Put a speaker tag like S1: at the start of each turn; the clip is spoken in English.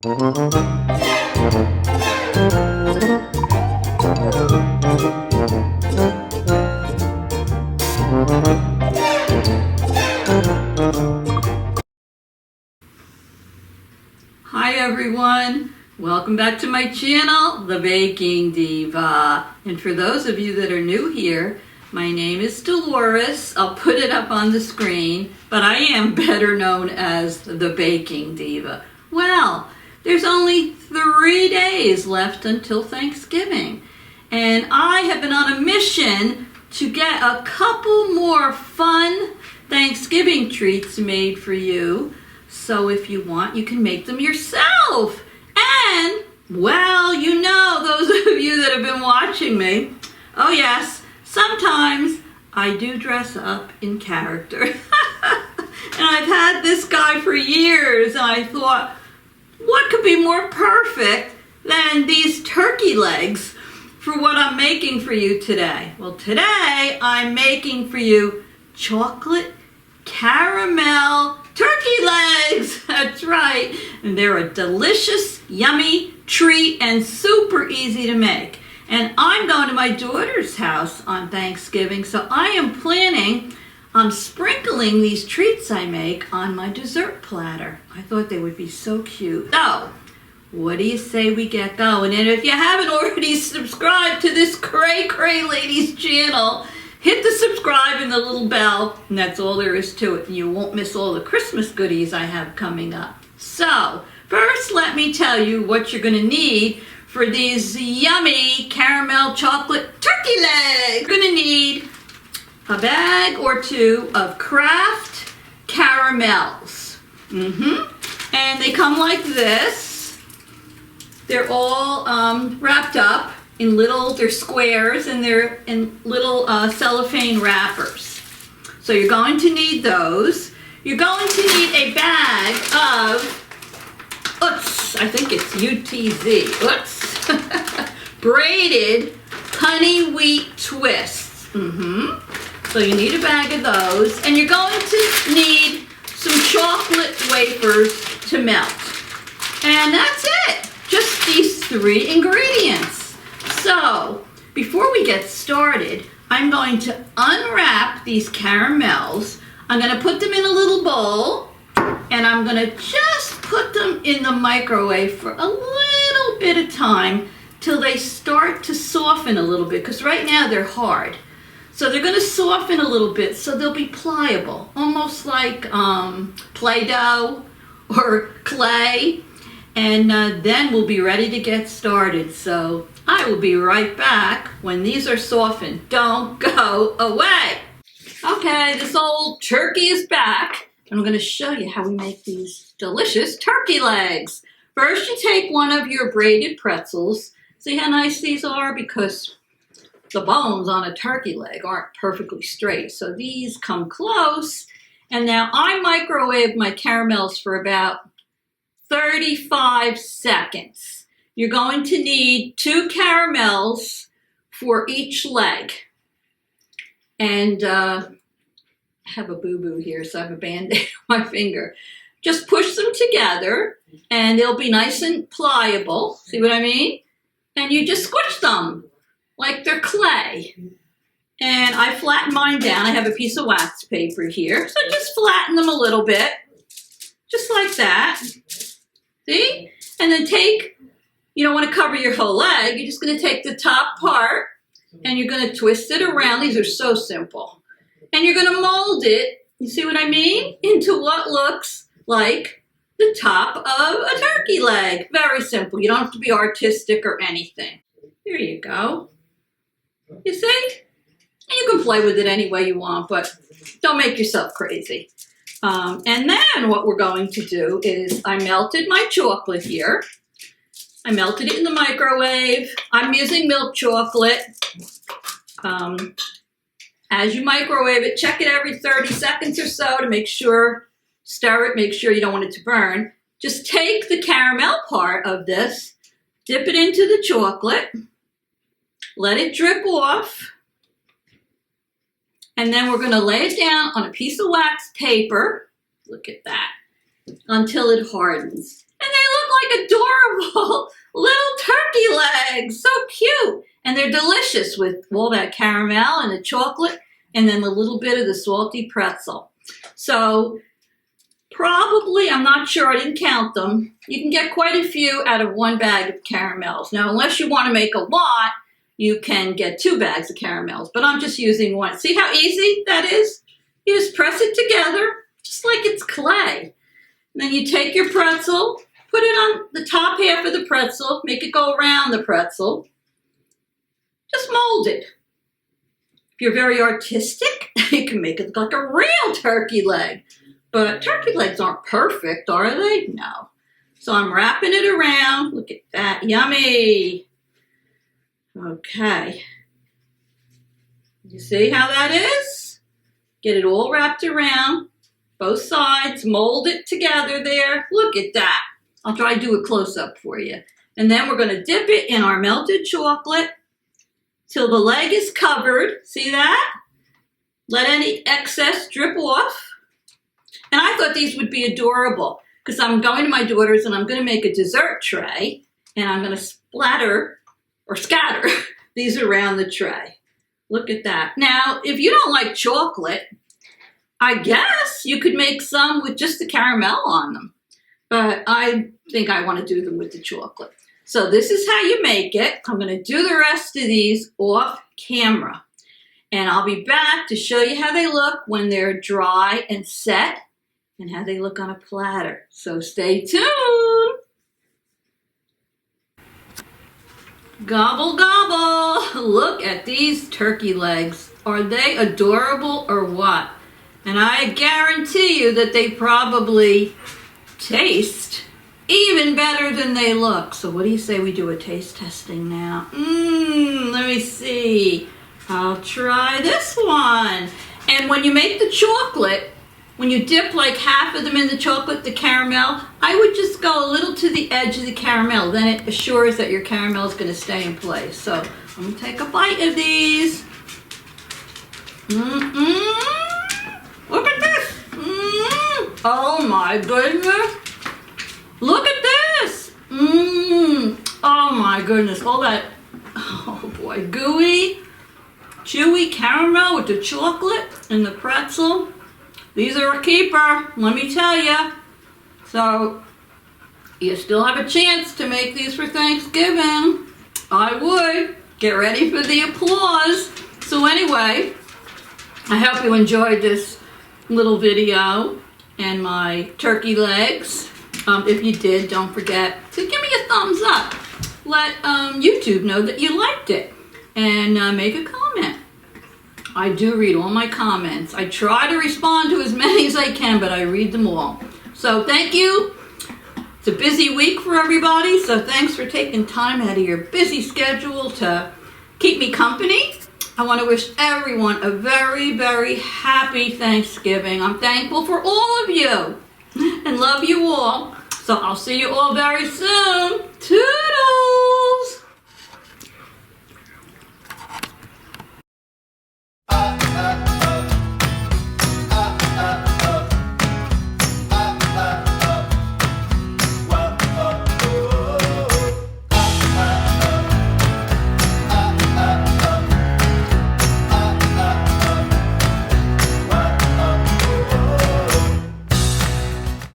S1: Hi everyone, welcome back to my channel, The Baking Diva. And for those of you that are new here, my name is Dolores. I'll put it up on the screen, but I am better known as The Baking Diva. Well, there's only 3 days left until Thanksgiving, and I have been on a mission to get a couple more fun Thanksgiving treats made for you. So if you want, you can make them yourself. And, well, you know, those of you that have been watching me, oh yes, sometimes I do dress up in character. And I've had this guy for years, and I thought, what could be more perfect than these turkey legs for what I'm making for you today? Well, today I'm making for you chocolate caramel turkey legs. That's right. And they're a delicious, yummy treat and super easy to make. And I'm going to my daughter's house on Thanksgiving, so I am planning on sprinkling these treats I make on my dessert platter. I thought they would be so cute. So, what do you say we get going? And if you haven't already subscribed to this Cray Cray Ladies channel, hit the subscribe and the little bell, and that's all there is to it. And you won't miss all the Christmas goodies I have coming up. So, first let me tell you what you're going to need for these yummy caramel chocolate turkey legs. You're going to need a bag or two of Kraft Caramels. And they come like this. They're all wrapped up in they're squares, and they're in little cellophane wrappers. So you're going to need those. You're going to need a bag of, I think it's UTZ, Braided honey wheat twists. So you need a bag of those, and you're going to need some chocolate wafers to melt. And that's it, just these 3 ingredients. So, before we get started, I'm going to unwrap these caramels. I'm going to put them in a little bowl, and I'm going to just put them in the microwave for a little bit of time till they start to soften a little bit, because right now they're hard. So they're going to soften a little bit so they'll be pliable, almost like Play-Doh or clay. And then we'll be ready to get started. So I will be right back when these are softened. Don't go away. Okay, this old turkey is back, and I'm going to show you how we make these delicious turkey legs. First, you take one of your braided pretzels. See how nice these are? Because the bones on a turkey leg aren't perfectly straight. So these come close. And now I microwave my caramels for about 35 seconds. You're going to need 2 caramels for each leg. And I have a boo-boo here, so I have a Band-Aid on my finger. Just push them together, and they'll be nice and pliable. See what I mean? And you just squish them like they're clay. And I flatten mine down. I have a piece of wax paper here. So just flatten them a little bit, just like that. See? And then you don't want to cover your whole leg. You're just going to take the top part, and you're going to twist it around. These are so simple. And you're going to mold it, you see what I mean, into what looks like the top of a turkey leg. Very simple. You don't have to be artistic or anything. Here you go. You see? And you can play with it any way you want, but don't make yourself crazy. And then what we're going to do is I melted my chocolate here. I melted it in the microwave. I'm using milk chocolate. As you microwave it, check it every 30 seconds or so to make sure, stir it, make sure you don't want it to burn. Just take the caramel part of this, dip it into the chocolate, let it drip off, and then we're going to lay it down on a piece of wax paper, look at that, until it hardens. And they look like adorable little turkey legs. So cute. And they're delicious with all that caramel and the chocolate and then a little bit of the salty pretzel. So probably, I'm not sure, I didn't count them. You can get quite a few out of one bag of caramels. Now, unless you want to make a lot, you can get 2 bags of caramels, but I'm just using one. See how easy that is? You just press it together, just like it's clay. And then you take your pretzel, put it on the top half of the pretzel, make it go around the pretzel. Just mold it. If you're very artistic, you can make it look like a real turkey leg. But turkey legs aren't perfect, are they? No. So I'm wrapping it around. Look at that. Yummy. Okay. You see how that is? Get it all wrapped around. Both sides. Mold it together there. Look at that. I'll try to do a close-up for you. And then we're going to dip it in our melted chocolate till the leg is covered. See that? Let any excess drip off. And I thought these would be adorable because I'm going to my daughter's and I'm going to make a dessert tray and I'm going to splatter or scatter these around the tray. Look at that. Now, if you don't like chocolate, I guess you could make some with just the caramel on them. But I think I want to do them with the chocolate. So this is how you make it. I'm going to do the rest of these off camera. And I'll be back to show you how they look when they're dry and set and how they look on a platter. So stay tuned. Gobble, gobble. Look at these turkey legs. Are they adorable or what? And I guarantee you that they probably taste even better than they look. So what do you say we do a taste testing now? Let me see. I'll try this one. And when you make the chocolate, when you dip like half of them in the chocolate, the caramel, I would just go a little to the edge of the caramel. Then it assures that your caramel is going to stay in place. So I'm going to take a bite of these. Look at this. Oh my goodness. Look at this. Oh my goodness. All that, oh boy, gooey, chewy caramel with the chocolate and the pretzel. These are a keeper, let me tell you. So, you still have a chance to make these for Thanksgiving. I would. Get ready for the applause. So anyway, I hope you enjoyed this little video and my turkey legs. If you did, don't forget to give me a thumbs up. Let YouTube know that you liked it and make a comment. I do read all my comments. I try to respond to as many as I can, but I read them all. So thank you. It's a busy week for everybody, so thanks for taking time out of your busy schedule to keep me company. I want to wish everyone a very, very happy Thanksgiving. I'm thankful for all of you and love you all. So I'll see you all very soon. Toodles!